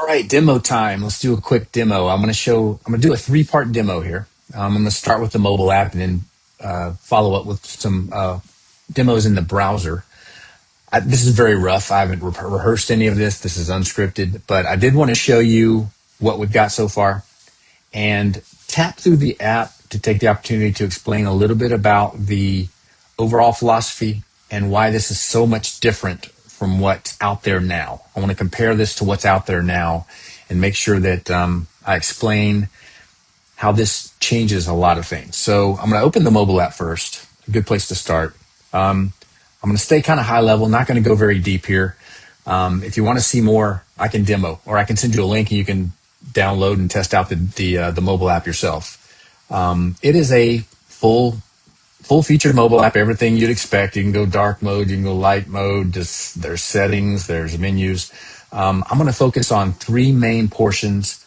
All right, demo time. Let's do a quick demo. I'm going to do a three-part demo here. I'm going to start with the mobile app and then follow up with some demos in the browser. This is very rough. I haven't rehearsed any of this. This is unscripted, but I did want to show you what we've got so far and tap through the app to take the opportunity to explain a little bit about the overall philosophy and why this is so much different from what's out there now. I want to compare this to what's out there now and make sure that I explain how this changes a lot of things. So I'm going to open the mobile app first. A good place to start. I'm going to stay kind of high level, not going to go very deep here. If you want to see more, I can demo, or I can send you a link and you can download and test out the mobile app yourself. It is a full-featured mobile app, everything you'd expect. You can go dark mode, you can go light mode, there's settings, there's menus. I'm going to focus on three main portions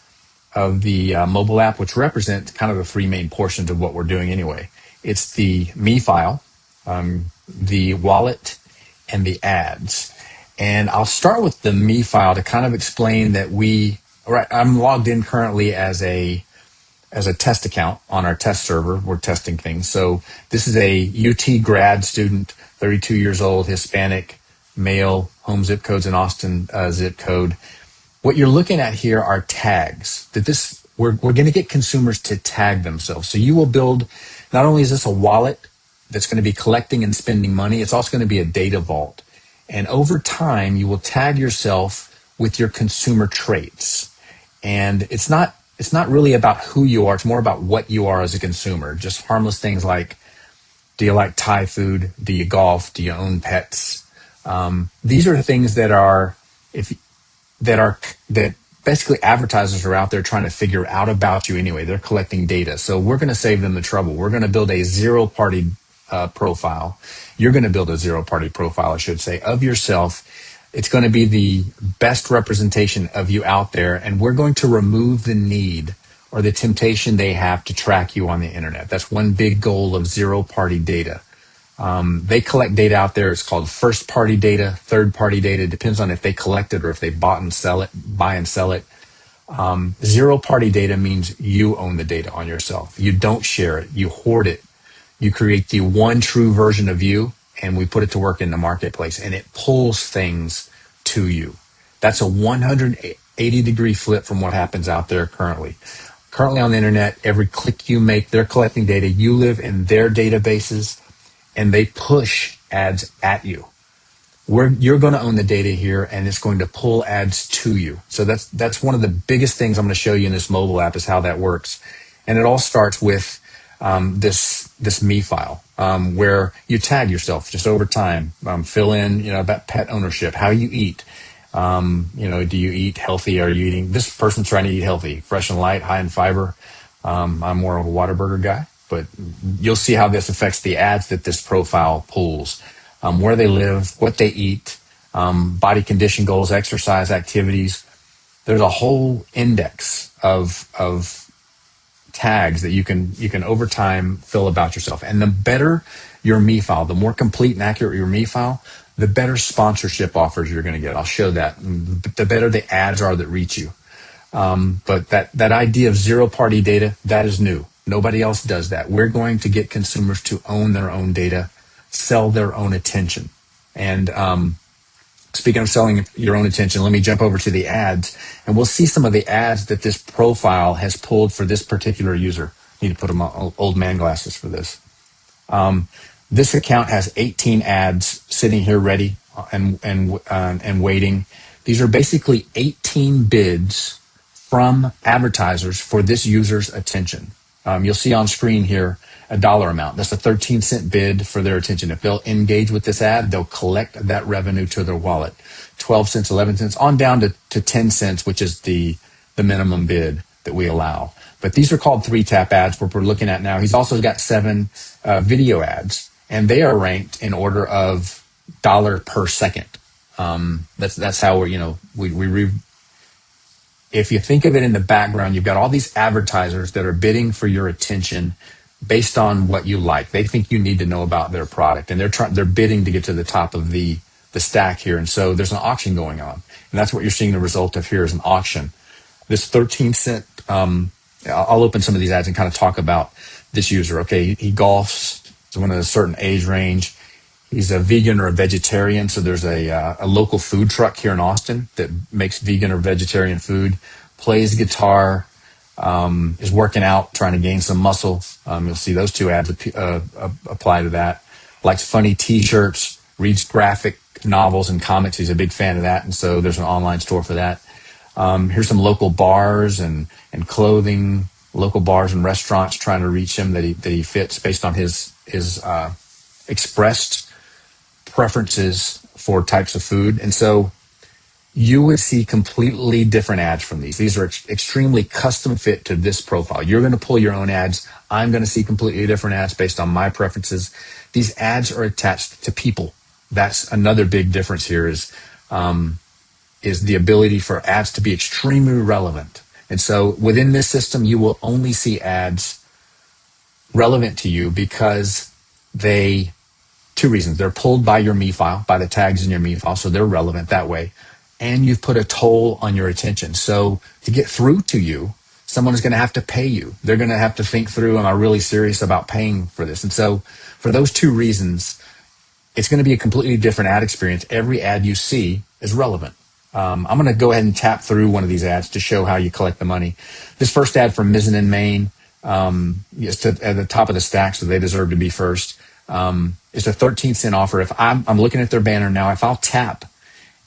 of the mobile app, which represent kind of the three main portions of what we're doing anyway. It's the Me file, the wallet, and the ads. And I'll start with the Me file to kind of explain that I'm logged in currently as a test account on our test server. We're testing things. So this is a UT grad student, 32 years old, Hispanic, male, home zip codes in Austin zip code. What you're looking at here are tags. We're going to get consumers to tag themselves. So you will build, not only is this a wallet that's going to be collecting and spending money, it's also going to be a data vault. And over time, you will tag yourself with your consumer traits. And it's not really about who you are. It's more about what you are as a consumer. Just harmless things like, do you like Thai food? Do you golf? Do you own pets? These are the things that basically advertisers are out there trying to figure out about you anyway. They're collecting data. So we're going to save them the trouble. We're going to build a zero-party profile. You're going to build a zero-party profile, I should say, of yourself. It's going to be the best representation of you out there, and we're going to remove the need or the temptation they have to track you on the internet. That's one big goal of zero-party data. They collect data out there. It's called first-party data, third-party data. It depends on if they collect it or if they buy and sell it. Zero-party data means you own the data on yourself. You don't share it. You hoard it. You create the one true version of you, and we put it to work in the marketplace, and it pulls things to you. That's a 180-degree flip from what happens out there currently. Currently on the internet, every click you make, they're collecting data. You live in their databases, and they push ads at you. You're going to own the data here, and it's going to pull ads to you. So that's one of the biggest things I'm going to show you in this mobile app is how that works. And it all starts with this Me file, where you tag yourself just over time. Fill in, about pet ownership, how you eat. Do you eat healthy? Are you eating? This person's trying to eat healthy, fresh and light, high in fiber. I'm more of a Whataburger guy, but you'll see how this affects the ads that this profile pulls. Where they live, what they eat, body condition goals, exercise activities. There's a whole index of tags that you can over time fill about yourself. And the better your Me file, the more complete and accurate your Me file, the better sponsorship offers you're going to get. I'll show that. The better the ads are that reach you. But that idea of zero-party data, that is new. Nobody else does that. We're going to get consumers to own their own data, sell their own attention. And speaking of selling your own attention, let me jump over to the ads, and we'll see some of the ads that this profile has pulled for this particular user. I need to put on old man glasses for this. This account has 18 ads sitting here ready and waiting. These are basically 18 bids from advertisers for this user's attention. You'll see on screen here a dollar amount. That's a 13-cent bid for their attention. If they'll engage with this ad, they'll collect that revenue to their wallet. 12 cents, 11 cents, on down to 10 cents, which is the minimum bid that we allow. But these are called 3-tap ads, what we're looking at now. He's also got 7 video ads, and they are ranked in order of dollar per second. That's how we if you think of it in the background, you've got all these advertisers that are bidding for your attention based on what you like. They think you need to know about their product, and they're bidding to get to the top of the the stack here. And so there's an auction going on. And that's what you're seeing the result of here is an auction. This 13-cent, I'll open some of these ads and kind of talk about this user. Okay, he golfs, he's one of a certain age range. He's a vegan or a vegetarian. So there's a local food truck here in Austin that makes vegan or vegetarian food, plays guitar, is working out, trying to gain some muscle. You'll see those two ads apply to that. Likes funny t-shirts, reads graphic novels and comics. He's a big fan of that. And so there's an online store for that. Here's some local bars and clothing, local bars and restaurants trying to reach him that he fits based on his expressed preferences for types of food. And so you would see completely different ads from these. These are extremely custom fit to this profile. You're going to pull your own ads. I'm going to see completely different ads based on my preferences. These ads are attached to people. That's another big difference here is the ability for ads to be extremely relevant. And so within this system, you will only see ads relevant to you because two reasons. They're pulled by your me file, by the tags in your me file, so they're relevant that way. And you've put a toll on your attention. So to get through to you, someone is going to have to pay you. They're going to have to think through, am I really serious about paying for this? And so for those two reasons, it's going to be a completely different ad experience. Every ad you see is relevant. I'm going to go ahead and tap through one of these ads to show how you collect the money. This first ad from Mizzen in Maine is at the top of the stack, so they deserve to be first. It's a 13-cent offer. If I'm looking at their banner now, if I'll tap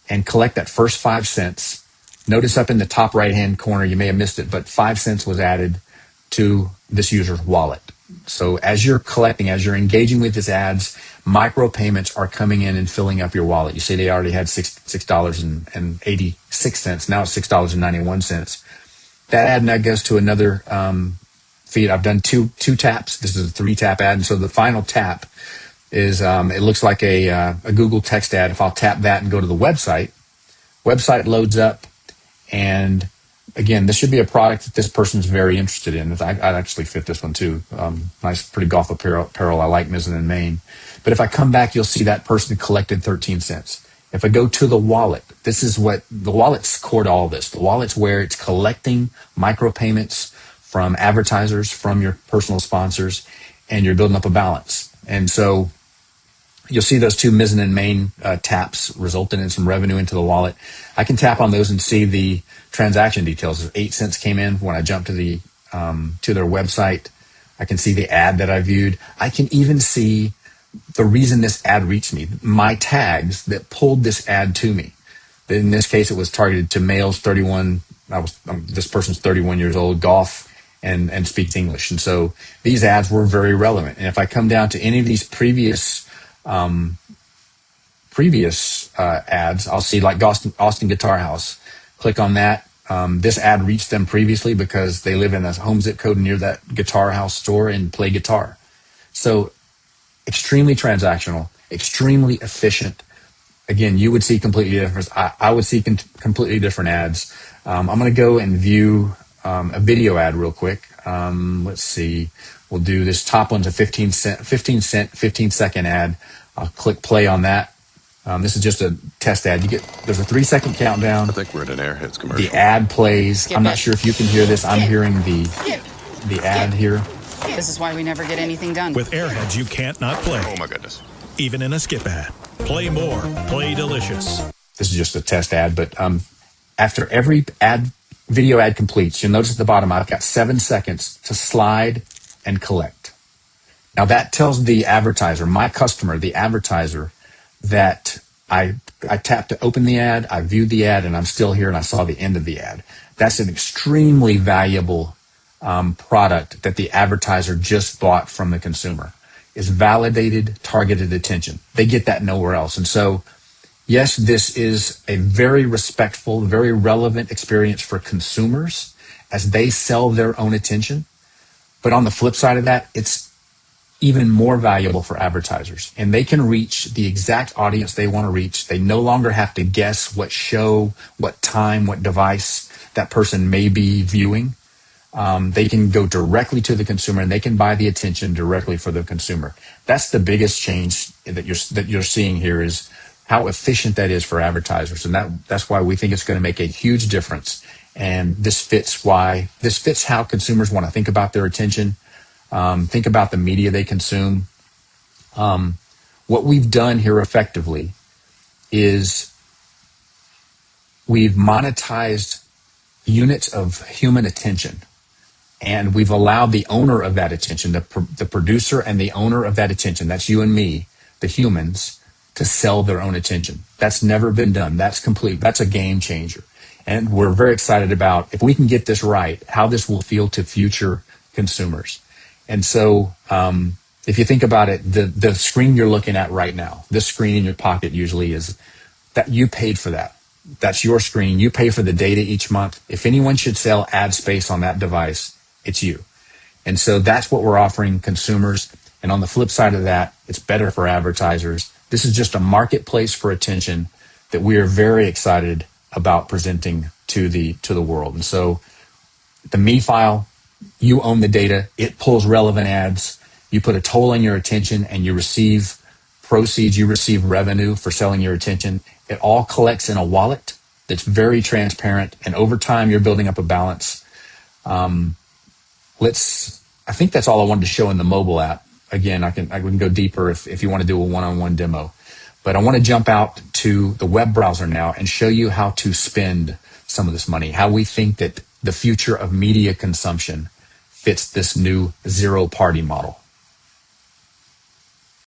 and collect that first 5 cents, notice up in the top right-hand corner, you may have missed it, but 5 cents was added to this user's wallet. So as you're collecting, as you're engaging with these ads, micro payments are coming in and filling up your wallet. You see they already had $6.86. Now it's $6.91. That ad now goes to another feed. I've done two taps. This is a 3-tap ad. And so the final tap is it looks like a Google text ad. If I'll tap that and go to the website loads up. And again, this should be a product that this person's very interested in. I'd actually fit this one too. Nice, pretty golf apparel. I like Mizzen in Maine. But if I come back, you'll see that person collected 13 cents. If I go to the wallet, this is what the wallet's core to all this. The wallet's where it's collecting micropayments from advertisers, from your personal sponsors, and you're building up a balance. And so you'll see those two Mizzen in Maine taps resulting in some revenue into the wallet. I can tap on those and see the transaction details. 8 cents came in when I jumped to their website. I can see the ad that I viewed. I can even see the reason this ad reached me, my tags that pulled this ad to me. In this case, it was targeted to males 31. This person's 31 years old, golf, and speaks English. And so these ads were very relevant. And if I come down to any of these previous ads, I'll see like Austin Guitar House. Click on that. This ad reached them previously because they live in a home zip code near that Guitar House store and play guitar. So extremely transactional, extremely efficient. Again, you would see completely different. I would see completely different ads. I'm going to go and view a video ad real quick. Let's see. We'll do this top one's a 15-second ad. I'll click play on that. This is just a test ad. There's a 3-second countdown. I think we're in an Airheads commercial. The ad plays. I'm not sure if you can hear this. I'm hearing the ad here. This is why we never get anything done. With Airheads, you can't not play. Oh my goodness. Even in a skip ad. Play more. Play delicious. This is just a test ad, but after every video ad completes, you'll notice at the bottom, I've got 7 seconds to slide and collect. Now that tells the advertiser, my customer, the advertiser, that I tapped to open the ad, I viewed the ad, and I'm still here and I saw the end of the ad. That's an extremely valuable product that the advertiser just bought from the consumer. Is validated, targeted attention. They get that nowhere else. And so, yes, this is a very respectful, very relevant experience for consumers as they sell their own attention. But on the flip side of that, it's even more valuable for advertisers. And they can reach the exact audience they want to reach. They no longer have to guess what show, what time, what device that person may be viewing. They can go directly to the consumer and they can buy the attention directly for the consumer. That's the biggest change that you're seeing here is how efficient that is for advertisers. And that's why we think it's going to make a huge difference. And this fits how consumers want to think about their attention, think about the media they consume. What we've done here effectively is we've monetized units of human attention, and we've allowed the owner of that attention, the producer and the owner of that attention, that's you and me, the humans, to sell their own attention. That's never been done. That's a game changer. And we're very excited about, if we can get this right, how this will feel to future consumers. And so if you think about it, the screen you're looking at right now, this screen in your pocket usually is that you paid for that. That's your screen. You pay for the data each month. If anyone should sell ad space on that device, it's you. And so that's what we're offering consumers. And on the flip side of that, it's better for advertisers. This is just a marketplace for attention that we are very excited about presenting to the world. And so the me file, you own the data. It pulls relevant ads. You put a toll on your attention and you receive proceeds. You receive revenue for selling your attention. It all collects in a wallet that's very transparent. And over time, you're building up a balance. I think that's all I wanted to show in the mobile app. Again, I can go deeper if you want to do a one-on-one demo. But I want to jump out to the web browser now and show you how to spend some of this money, how we think that the future of media consumption fits this new zero-party model.